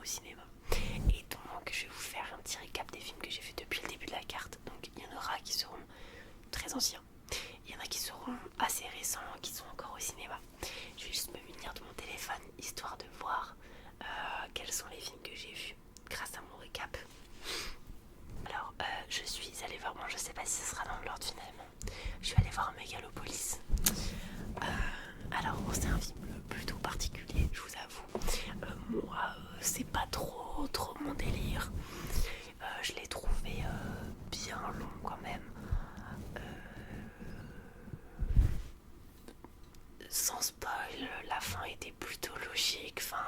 au cinéma. Et donc je vais vous faire un petit récap des films que j'ai vus depuis le début de la carte. Donc il y en aura qui seront très anciens, il y en a qui seront assez récents, qui sont encore au cinéma. Je vais juste me munir de mon téléphone histoire de voir quels sont les films que j'ai vus grâce à mon récap. Alors je suis allée voir, bon je sais pas si ce sera dans l'ordre finalement, je suis allée voir Megalopolis. Alors c'est un film plutôt particulier, je vous avoue. Moi c'est pas trop mon délire. Je l'ai trouvé bien long quand même. Sans spoil, la fin était plutôt logique. Enfin,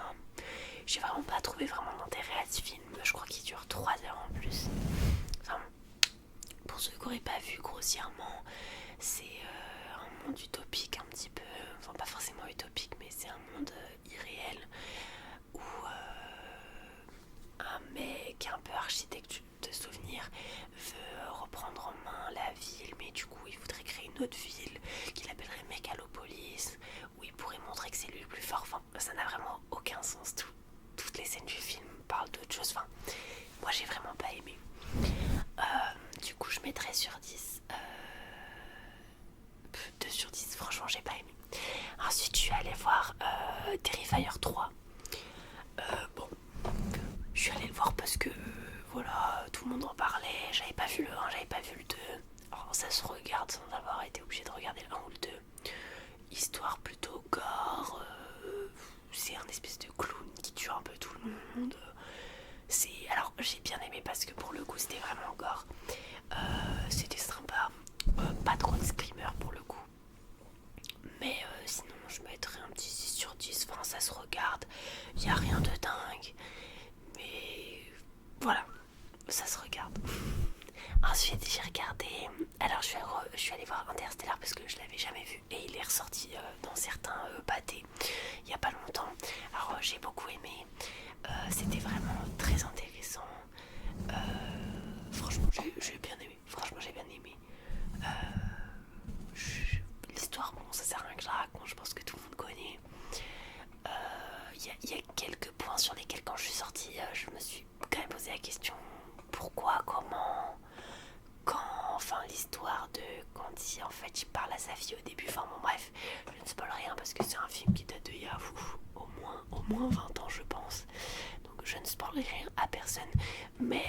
j'ai vraiment pas trouvé vraiment d'intérêt à ce film. Je crois qu'il dure 3 heures en plus. Enfin, pour ceux qui n'auraient pas vu grossièrement, c'est un monde utopique un petit peu. Enfin, pas forcément utopique, mais c'est un monde irréel où un mec un peu architecte de souvenirs veut reprendre en main la ville, mais du coup il voudrait créer une autre ville qu'il appellerait Megalopolis, où il pourrait montrer que c'est lui le plus fort. Enfin, ça n'a vraiment aucun sens. Toutes les scènes du film parlent d'autre chose. Enfin, moi j'ai vraiment pas aimé. Du coup je mettrais sur 10. 2 sur 10, franchement j'ai pas aimé. Ensuite je suis allée voir Terrifier 3. Bon, je suis allée le voir parce que voilà, tout le monde en parlait. J'avais pas vu le 1, j'avais pas vu le 2. Alors ça se regarde sans avoir été obligé de regarder le 1 ou le 2. Histoire plutôt gore. C'est un espèce de clown qui tue un peu tout le monde. Alors j'ai bien aimé parce que pour le coup c'était vraiment gore. C'était sympa. Pas trop de screamer pour le coup. Mais sinon je mettrais un petit 6 sur 10. Enfin ça se regarde. Il n'y a rien de dingue. Mais voilà, ça se regarde. Ensuite j'ai regardé. Alors je suis allée voir Interstellar parce que je l'avais jamais vu. Et il est ressorti dans certains pâtés il n'y a pas longtemps. Alors j'ai beaucoup aimé. C'était vraiment très intéressant. Franchement j'ai bien aimé. Franchement j'ai bien aimé. L'histoire, bon ça sert à rien que je la raconte. Je pense que tout le monde connaît. Il y a quelques points sur lesquels quand je suis sortie je me suis quand même posé la question pourquoi, comment, quand, enfin l'histoire de quand en fait il parle à sa fille au début. Enfin bon bref, je ne spoil rien parce que c'est un film qui date de il y a au moins 20 ans je pense. Donc je ne spoilerai rien à personne. Mais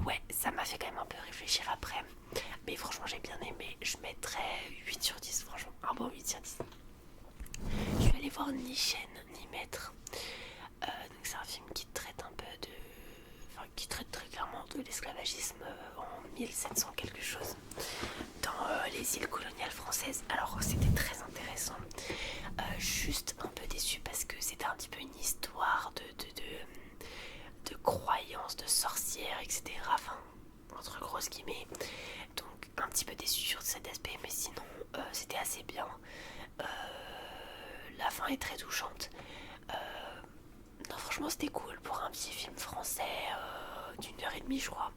ouais, ça m'a fait quand même un peu réfléchir après. Mais franchement j'ai bien aimé. Je mettrais 8 sur 10 franchement. Un bon 8 sur 10. Je vais aller voir Ni chaîne ni maître. Donc c'est un film qui traite un peu de... Enfin, qui traite très clairement de l'esclavagisme en 1700 quelque chose dans les îles coloniales françaises. Alors c'était très intéressant. Juste un peu déçu parce que c'était un petit peu une histoire de croyances, de sorcières, etc. Enfin, entre grosses guillemets. Donc un petit peu déçu sur cet aspect, mais sinon c'était assez bien. La fin est très touchante. Non, franchement, c'était cool pour un petit film français d'une heure et demie, je crois.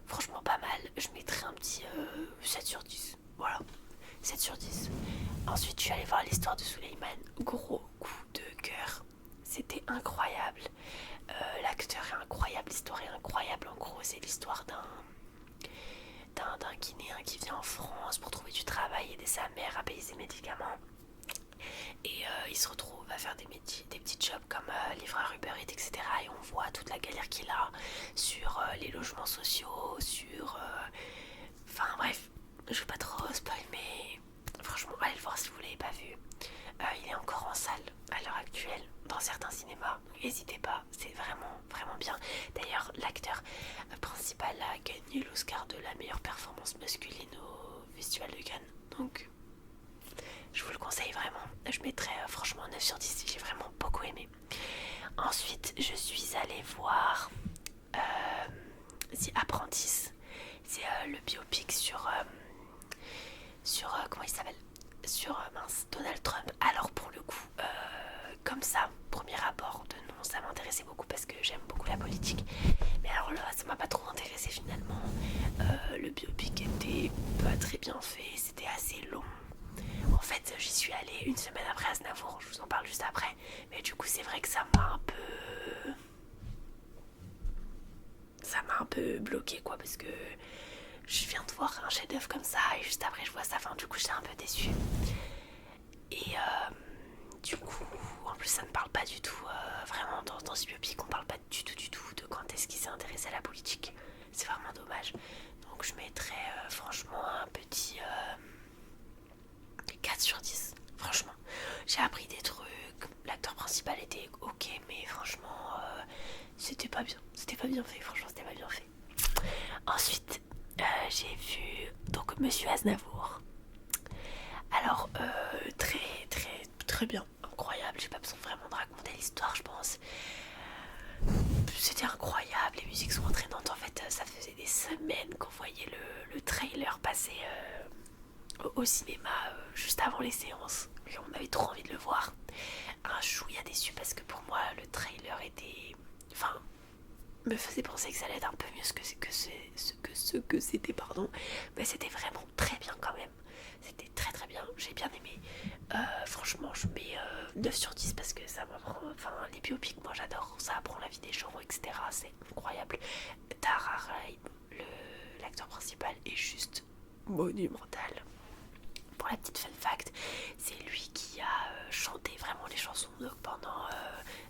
Franchement, pas mal. Je mettrais un petit 7 sur 10. Voilà, 7 sur 10. Ensuite, je suis allée voir l'histoire de Suleiman. Gros coup de cœur. C'était incroyable. L'acteur est incroyable, l'histoire est incroyable. En gros, c'est l'histoire d'un Guinéen qui vient en France pour trouver du travail, aider sa mère à payer ses médicaments. Et il se retrouve à faire des petits jobs comme livreur Uber Eats, etc. Et on voit toute la galère qu'il a sur les logements sociaux, sur... Enfin bref, je ne veux pas trop spoil, mais franchement, allez le voir si vous ne l'avez pas vu. Il est encore en salle à l'heure actuelle dans certains cinémas. N'hésitez pas, c'est vraiment bien. D'ailleurs, l'acteur principal a gagné l'Oscar de la meilleure performance masculine au Festival de Cannes. Donc... je vous le conseille vraiment. Je mettrais franchement 9 sur 10. J'ai vraiment beaucoup aimé. Ensuite, je suis allée voir The Apprentice. C'est le biopic sur comment il s'appelle, sur Donald Trump. Alors pour le coup, comme ça, premier abord de nom, ça m'intéressait beaucoup parce que j'aime beaucoup la politique. Mais alors là, ça m'a pas trop intéressé finalement. Le biopic était pas très bien fait. C'était assez long. En fait, j'y suis allée une semaine après Aznavour, je vous en parle juste après. Mais du coup, c'est vrai que ça m'a un peu... un peu bloquée quoi, parce que je viens de voir un chef-d'œuvre comme ça et juste après je vois ça, enfin du coup j'étais un peu déçue. Et du coup, en plus ça ne parle pas du tout, vraiment dans ce biopic on parle pas du tout de quand est-ce qu'il s'est intéressé à la politique. C'est vraiment dommage. Donc je mettrais franchement un petit 4 sur 10. Franchement, j'ai appris des trucs, l'acteur principal était ok, mais franchement c'était pas bien. C'était pas bien fait, franchement c'était pas bien fait. Ensuite, j'ai vu donc Monsieur Aznavour. Alors, très bien, incroyable. J'ai pas besoin vraiment de raconter l'histoire, je pense. C'était incroyable, les musiques sont entraînantes. En fait, ça faisait des semaines qu'on voyait le trailer passer au cinéma juste avant les séances. Et on avait trop envie de le voir. Un chouïa déçu parce que pour moi, le trailer était. Enfin, me faisait penser que ça allait être un peu mieux ce que c'était, pardon. Mais c'était vraiment très bien quand même. C'était très bien, j'ai bien aimé. Franchement, je mets 9 sur 10 parce que ça m'apprend. Enfin, les biopics, moi j'adore. Ça apprend la vie des gens, etc. C'est incroyable. Tara Reid, l'acteur principal, est juste monumental. Pour la petite fun fact, c'est lui qui a chanté vraiment les chansons. Donc pendant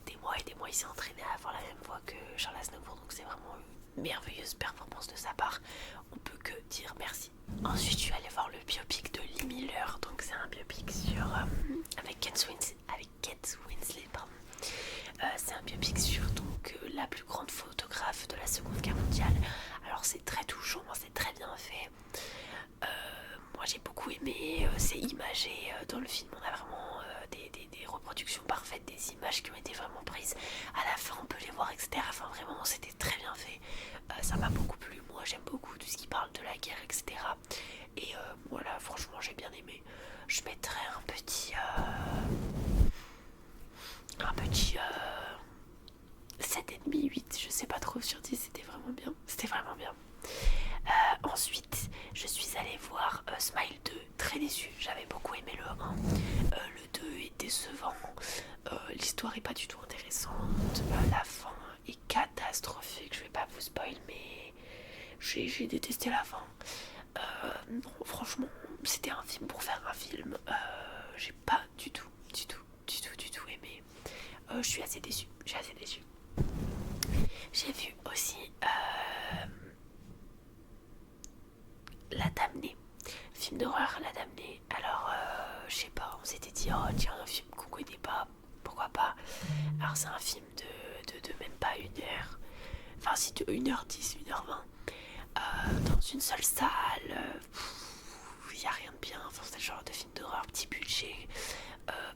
des mois et des mois, il s'est entraîné à avoir la même voix que Charles Aznavour. Donc c'est vraiment une merveilleuse performance de sa part. On peut que dire merci. Ensuite, je suis allée voir le biopic de Lee Miller. Donc c'est un biopic sur avec Kate Winslet, pardon. C'est un biopic sur donc la plus grande photographe de la Seconde Guerre mondiale. Alors c'est très touchant, c'est très bien fait. Moi j'ai beaucoup aimé, c'est imagé dans le film, on a vraiment des reproductions parfaites, des images qui ont été vraiment prises. À la fin on peut les voir, etc. Enfin vraiment c'était très bien fait, ça m'a beaucoup plu. Moi j'aime beaucoup tout ce qui parle de la guerre, etc. Et voilà, franchement j'ai bien aimé. Je mettrais un petit 7,5, 8, je sais pas trop sur 10, c'était vraiment bien. Ensuite, je suis allée voir Smile 2, très déçue. J'avais beaucoup aimé le 1. Le 2 est décevant. L'histoire est pas du tout intéressante. La fin est catastrophique. Je vais pas vous spoil, mais j'ai détesté la fin. Non, franchement, c'était un film pour faire un film. J'ai pas du tout aimé. Je suis assez déçue. J'ai vu aussi La Damnée, film d'horreur La Damnée. Alors je sais pas, on s'était dit oh tiens, un film qu'on connaît pas, pourquoi pas. Alors c'est un film de même pas 1 heure, enfin si de 1h10, 1h20, dans une seule salle. Il y a rien de bien, enfin c'est le genre de film d'horreur petit budget,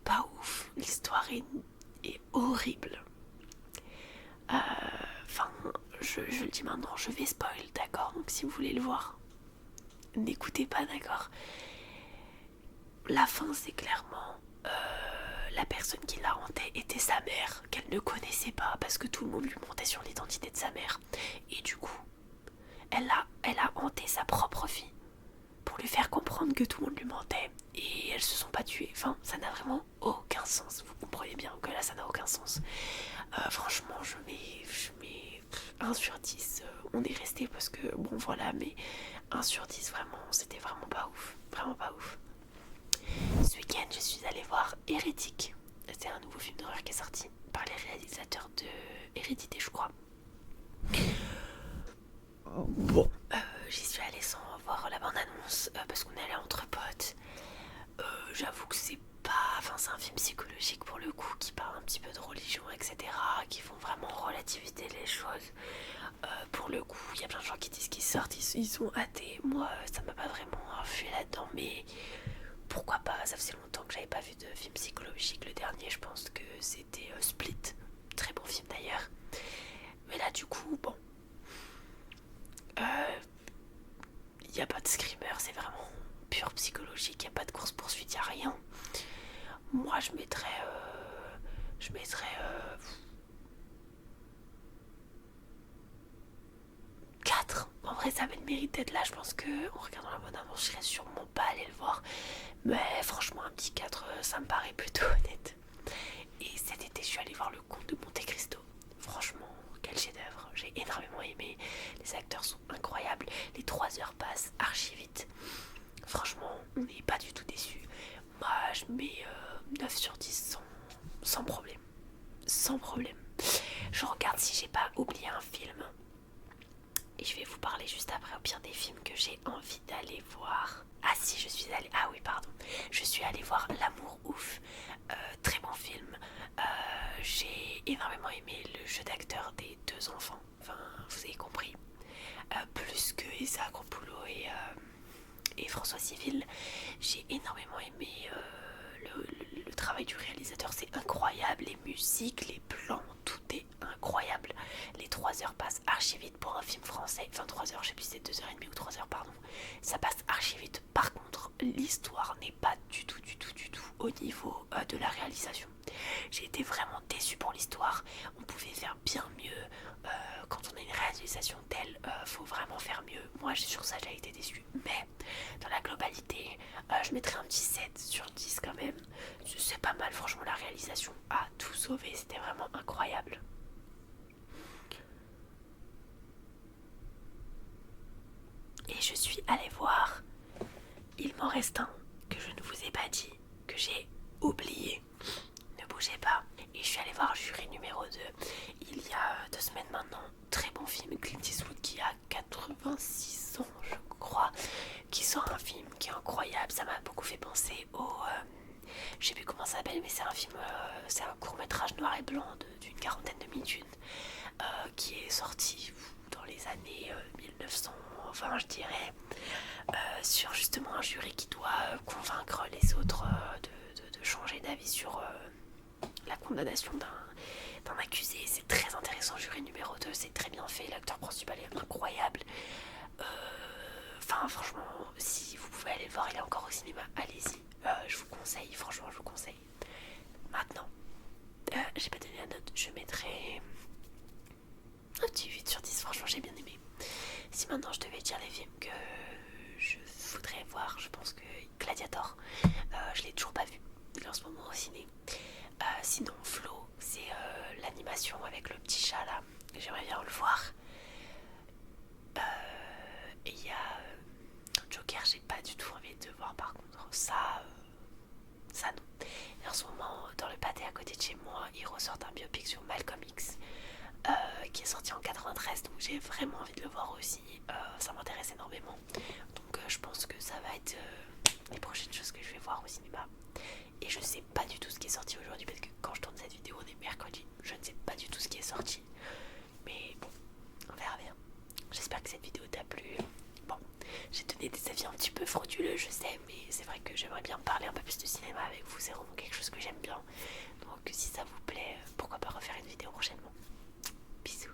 pas ouf, l'histoire est horrible. Enfin, je le dis maintenant, je vais spoil, d'accord? Donc si vous voulez le voir, n'écoutez pas, d'accord? La fin, c'est clairement la personne qui l'a hantée était sa mère, qu'elle ne connaissait pas parce que tout le monde lui mentait sur l'identité de sa mère. Et du coup, elle a hanté sa propre fille pour lui faire comprendre que tout le monde lui mentait. Et elles se sont pas tuées. Enfin, ça n'a vraiment aucun sens. Vous comprenez bien que là, ça n'a aucun sens. Franchement, je mets 1 sur 10. On est resté parce que, bon voilà, mais 1 sur 10, vraiment, c'était vraiment pas ouf. Vraiment pas ouf. Ce week-end, je suis allée voir Hérétique. C'est un nouveau film d'horreur qui est sorti par les réalisateurs de Hérédité, je crois. Bon, j'y suis allée sans voir la bande-annonce parce qu'on est allé entre potes. J'avoue que c'est pas... Enfin, c'est un film psychologique pour le coup qui parle un petit peu de religion, etc. Qui font vraiment relativiser les choses. Pour le coup, il y a plein de gens qui disent qu'ils sortent, ils sont athées. Moi, ça m'a pas vraiment influé là-dedans, mais pourquoi pas? Ça faisait longtemps que j'avais pas vu de film psychologique. Le dernier, je pense que c'était Split. Très bon film d'ailleurs. Mais là, du coup, bon... Il n'y a pas de screamer, c'est vraiment pur psychologique, il n'y a pas de course-poursuite, il n'y a rien. Moi, je mettrais 4. En vrai, ça avait le mérite d'être là. Je pense que en regardant la bonne annonce, je serais sûrement pas allée le voir. Mais franchement, un petit 4, ça me paraît plutôt honnête. Et cet été, je suis allée voir Le Comte de Monte Cristo. Franchement, quel chef-d'œuvre. J'ai énormément aimé. Les les acteurs sont incroyables, les 3 heures passent archi vite. Franchement, on n'est pas du tout déçus. Moi, je mets 9 sur 10 sans problème. Sans problème. Je regarde si j'ai pas oublié un film. Et je vais vous parler juste après au pire des films que j'ai envie d'aller voir. Ah si, je suis allée... Ah oui, pardon. Je suis allée voir L'amour ouf. Très bon film. J'ai énormément aimé le jeu d'acteur des 2 enfants. Enfin, vous avez compris. Plus que Isa Grampoulou et François Civil. J'ai énormément aimé le travail du réalisateur, c'est incroyable, les musiques, les plans, tout est incroyable. Les 3 heures passent archi vite pour un film français, enfin 3 heures, je sais plus si c'est 2h30 ou 3 heures, pardon. Ça passe archi vite. Par contre, l'histoire n'est pas du tout au niveau de la réalisation. J'ai été vraiment déçue pour l'histoire. On pouvait faire bien mieux. Quand on a une réalisation telle, faut vraiment faire mieux. Moi, sur ça, j'ai été déçue. Mais dans la globalité, je mettrais un petit 7 sur 10 quand même. C'est pas mal, franchement, la réalisation a tout sauvé. C'était vraiment incroyable. Et je suis allée voir Il m'en reste un que je ne vous ai pas dit, que j'ai oublié. Ne bougez pas. Et je suis allée voir Jury numéro 2 il y a 2 semaines maintenant. Très bon film. Clint Eastwood qui a 86 ans, je crois, qui sort un film qui est incroyable. Ça m'a beaucoup fait penser au... je sais plus comment ça s'appelle, mais c'est un film, c'est un court-métrage noir et blanc d'une 40aine de minutes qui est sorti dans les années 1920, je dirais, sur justement un jury qui doit convaincre les autres de changer d'avis sur la condamnation d'un accusé. C'est très intéressant. Jury numéro 2, c'est très bien fait, l'acteur principal est incroyable. Enfin franchement, si vous pouvez aller le voir, il est encore au cinéma, allez-y. Je vous conseille, franchement je vous conseille. Maintenant, j'ai pas donné la note, je mettrai un petit 8 sur 10, franchement j'ai bien aimé. Si maintenant je devais dire les films que je voudrais voir, je pense que Gladiator, je l'ai toujours pas vu, il est en ce moment au ciné. Sinon Flo, c'est l'animation avec le petit chat là, j'aimerais bien le voir. Et il y a Joker, j'ai pas du tout envie de voir par contre, ça non. Et en ce moment, dans le pâté à côté de chez moi, ils ressortent un biopic sur Malcolm X qui est sorti en 93, donc j'ai vraiment envie de le voir aussi. Ça m'intéresse énormément, donc je pense que ça va être les prochaines choses que je vais voir au cinéma. Et je sais pas du tout ce qui est sorti aujourd'hui parce que quand je tourne cette vidéo on est mercredi, je ne sais pas du tout ce qui est sorti, mais bon, on verra bien. J'espère que cette vidéo t'a plu. Bon, j'ai donné des avis un petit peu frauduleux, je sais, mais c'est vrai que j'aimerais bien parler un peu plus de cinéma avec vous, c'est vraiment quelque chose que j'aime bien. Donc si ça vous plaît, pourquoi pas refaire une vidéo prochainement. Bisous.